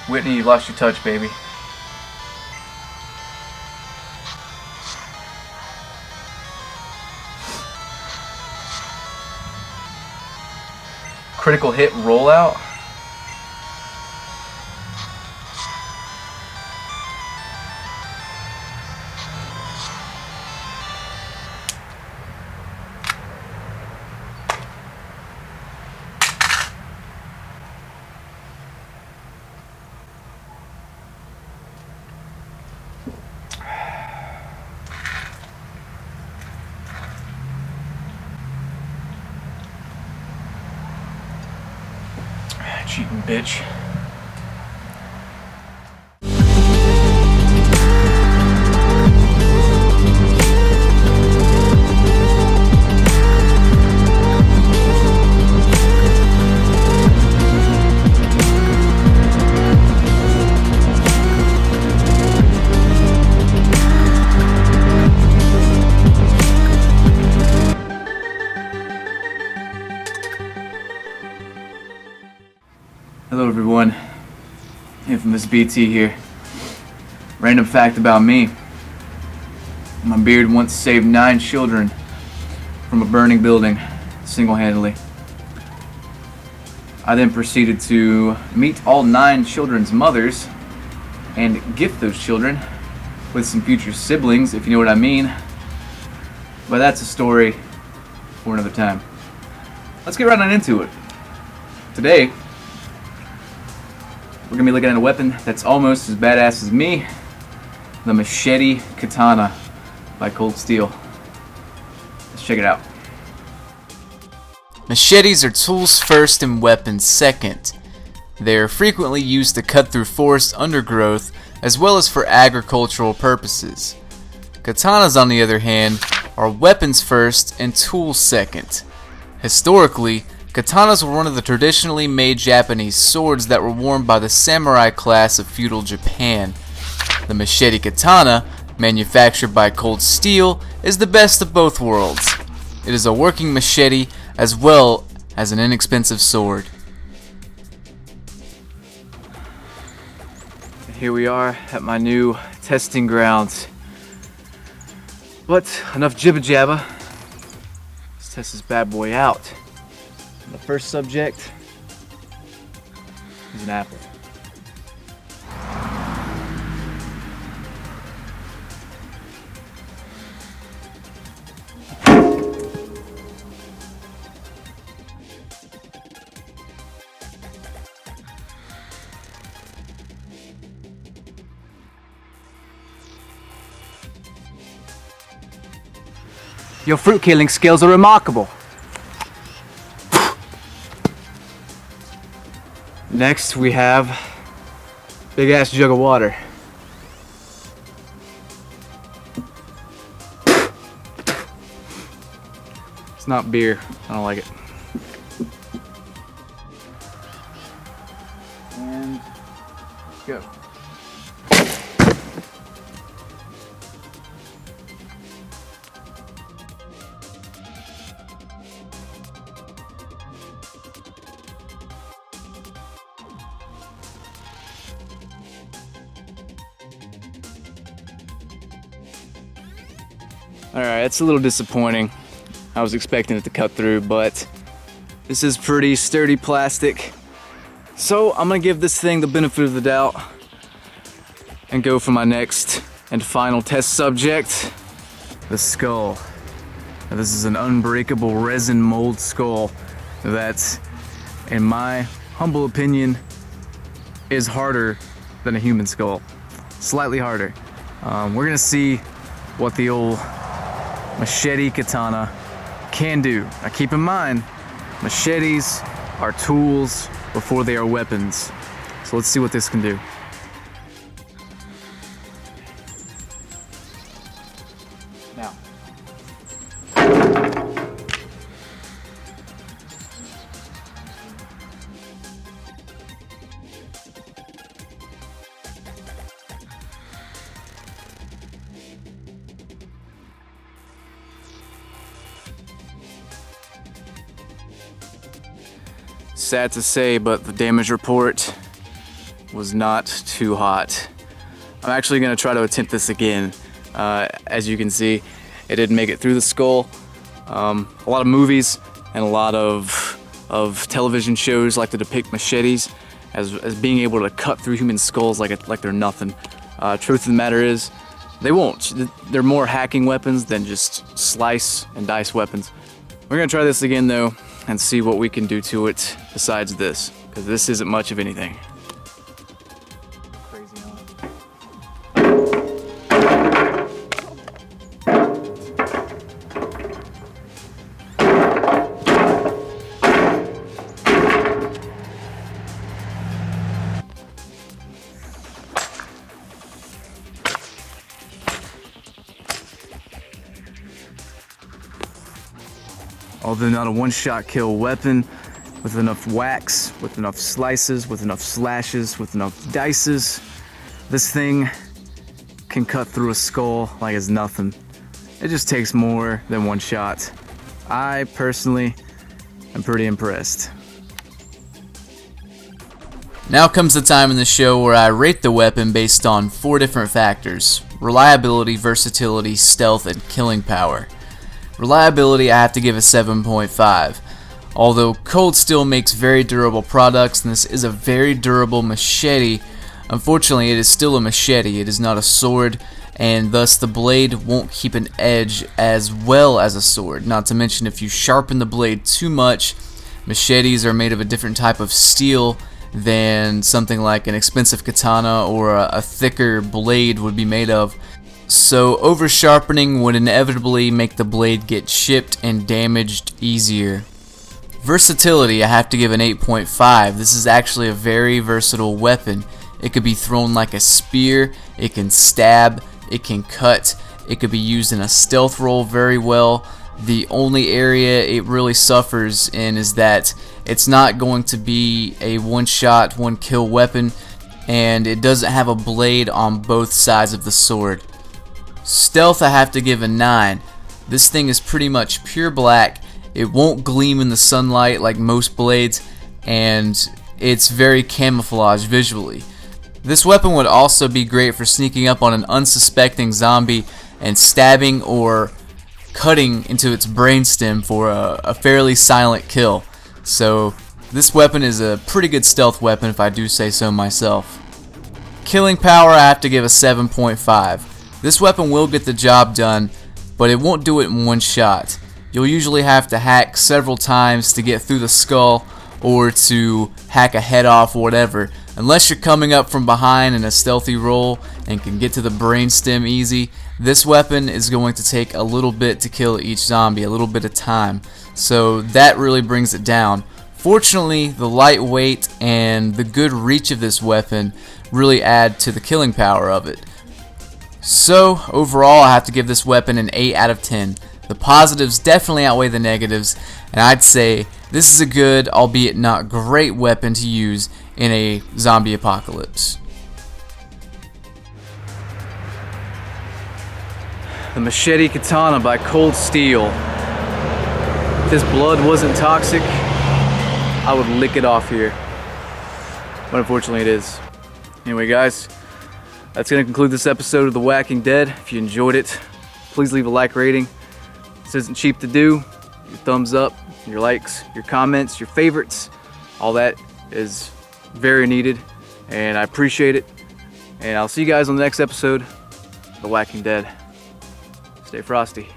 Whitney, you lost your touch, baby. Critical hit rollout. Cheating bitch. Hello everyone, Infamous BT here. Random fact about me. My beard once saved 9 children from a burning building, single-handedly. I then proceeded to meet all 9 children's mothers and gift those children with some future siblings, if you know what I mean. But that's a story for another time. Let's get right on into it. Today, we're going to be looking at a weapon that's almost as badass as me, the Machete Katana by Cold Steel. Let's check it out. Machetes are tools first and weapons second. They are frequently used to cut through forest undergrowth as well as for agricultural purposes. Katanas, on the other hand, are weapons first and tools second. Historically, katanas were one of the traditionally made Japanese swords that were worn by the samurai class of feudal Japan. The Machete Katana, manufactured by Cold Steel, is the best of both worlds. It is a working machete as well as an inexpensive sword. Here we are at my new testing grounds. But enough jibba jabba. Let's test this bad boy out. The first subject is an apple. Your fruit killing skills are remarkable. Next we have big ass jug of water. It's not beer, I don't like it. And go. Alright, it's a little disappointing. I was expecting it to cut through, but this is pretty sturdy plastic. So I'm gonna give this thing the benefit of the doubt and go for my next and final test subject, the skull. Now, this is an unbreakable resin mold skull that, in my humble opinion, is harder than a human skull. Slightly harder. We're gonna see what the old Machete Katana can do. Now keep in mind, machetes are tools before they are weapons. So let's see what this can do. Now. Sad to say, but the damage report was not too hot. I'm actually gonna try to attempt this again. As you can see, it didn't make it through the skull. A lot of movies and a lot of television shows like to depict machetes as being able to cut through human skulls like they're nothing. Truth of the matter is, they won't. They're more hacking weapons than just slice and dice weapons. We're gonna try this again though and see what we can do to it besides this, because this isn't much of anything. Although not a one-shot kill weapon, with enough whacks, with enough slices, with enough slashes, with enough dices, this thing can cut through a skull like it's nothing. It just takes more than one shot. I personally am pretty impressed. Now comes the time in the show where I rate the weapon based on 4 different factors: reliability, versatility, stealth, and killing power. Reliability, I have to give a 7.5. Although Cold Steel makes very durable products, and this is a very durable machete, unfortunately it is still a machete, it is not a sword, and thus the blade won't keep an edge as well as a sword. Not to mention, if you sharpen the blade too much, machetes are made of a different type of steel than something like an expensive katana or a thicker blade would be made of. So over sharpening would inevitably make the blade get chipped and damaged easier. Versatility, I have to give an 8.5. This is actually a very versatile weapon. It could be thrown like a spear, it can stab, it can cut, it could be used in a stealth role very well. The only area it really suffers in is that it's not going to be a one-shot, one-kill weapon, and it doesn't have a blade on both sides of the sword. Stealth, I have to give a 9. This thing is pretty much pure black. It won't gleam in the sunlight like most blades, and it's very camouflaged visually. This weapon would also be great for sneaking up on an unsuspecting zombie and stabbing or cutting into its brainstem for a fairly silent kill. So this weapon is a pretty good stealth weapon, if I do say so myself. Killing power, I have to give a 7.5. This weapon will get the job done, but it won't do it in one shot. You'll usually have to hack several times to get through the skull or to hack a head off or whatever. Unless you're coming up from behind in a stealthy roll and can get to the brainstem easy, this weapon is going to take a little bit to kill each zombie, a little bit of time. So that really brings it down. Fortunately, the lightweight and the good reach of this weapon really add to the killing power of it. So overall, I have to give this weapon an 8 out of 10. The positives definitely outweigh the negatives, and I'd say this is a good, albeit not great, weapon to use in a zombie apocalypse. The Machete Katana by Cold Steel. If this blood wasn't toxic, I would lick it off here. But unfortunately it is. Anyway guys, that's going to conclude this episode of The Whacking Dead. If you enjoyed it, please leave a like rating. This isn't cheap to do. Your thumbs up, your likes, your comments, your favorites, all that is very needed, and I appreciate it. And I'll see you guys on the next episode of The Whacking Dead. Stay frosty.